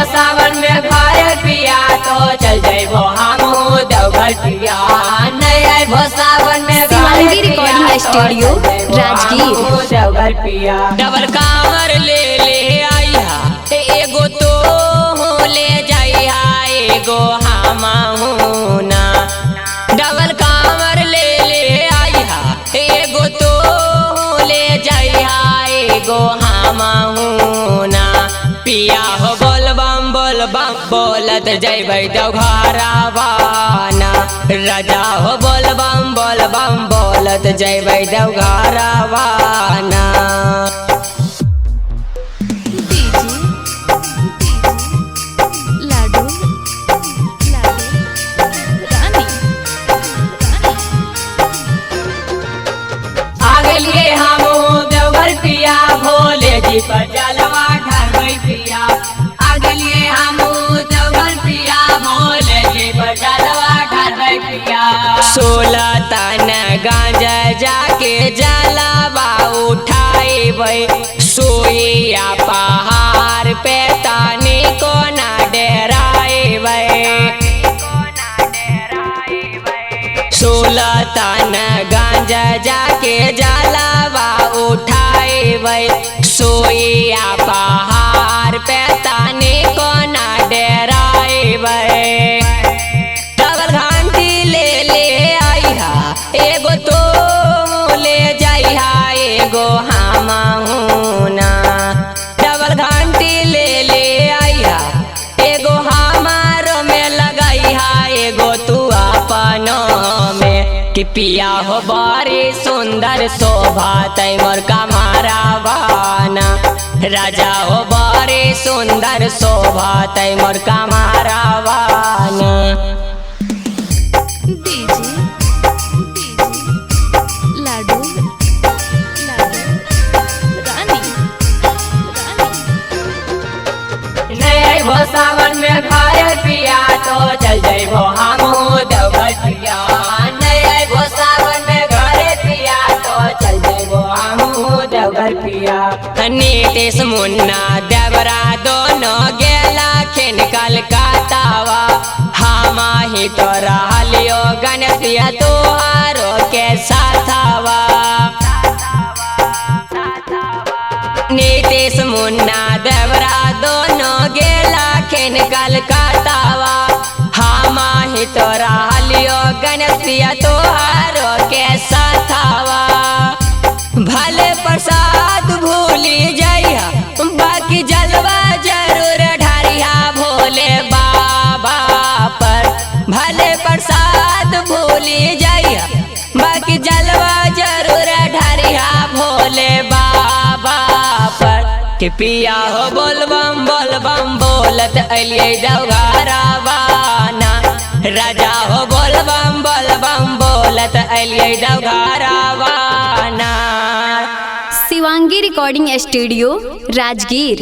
सावन में घर पिया तो चल जाइबो हमहू देवघर पिया। नहीं आइबो सावन में शिवांगी रिकॉर्डिंग स्टूडियो राजगीर देवघर पिया। डबल कांवर ले ले आइहा एगो तो ले जाइहा एगो हमहू ना। डबल कांवर ले ले आइहा एगो तो ले जाइहा एगो हमहू ना। पिया हो बोल बम बोलत जइबै देवघरवा ना। राजा हो बोल बम बोलत जइबै देवघरवा ना। आगलिए हमहू देवघर पिया भोले जी पर जलवा ढारबै पिया। आगलिए हमहू देवघर पिया भोले जी पर जलवा ढारबै पिया। 16 तन गांजा जाके जलवा उठाइबै सोइया पहाड़ पे तानी को ना डेराइबै। 16 तन गांजा जाके जलवा उठाइबै सोइया पहाड़ पे तानी को ना डेराइबै। डबल घंटी ले ले आइहा एगो तो ले जाइहा एगो हमहू ना। डबल घंटी ले ले आइहा एगो हमारो में लगाइहा एगो तू अपनो में। कि पिया हो बड़ी सुंदर शोभा तैमोर कमरवा ना। राजा हो बड़ी सुंदर शोभा तैमोर कमरवा ना। नहीं आइबो सावन में घर पिया तो चल जाइबो हमहू देवघर पिया। नहीं आइबो सावन में घर पिया तो चल जाइबो हमहू देवघर पिया। नीतीश मुन्ना देवरा दोनों गेला खिन कलकत्तावा। हम ही तो रहलियो गणेश पिया तोहारो के साथवा। नीतीश मुन्ना देवरा दोनों गेला खिन कलकत्तावा। हम ही तो रहलियो गणेश पिया तोहारो के साथवा। भले प्रसाद भूली जाइहा बाकी जलवा जरूर ढारिहा भोले बाबा पर। भले प्रसाद भूली जाइहा बाकी जलवा जरूर ढारिहा भोले बाबा पर। कि पिया हो बोल बम बोलत अलिए देवघरवा ना। राजा हो बोल बम बोलत अलिए देवघरवा ना। Shivangi recording studio Rajgir.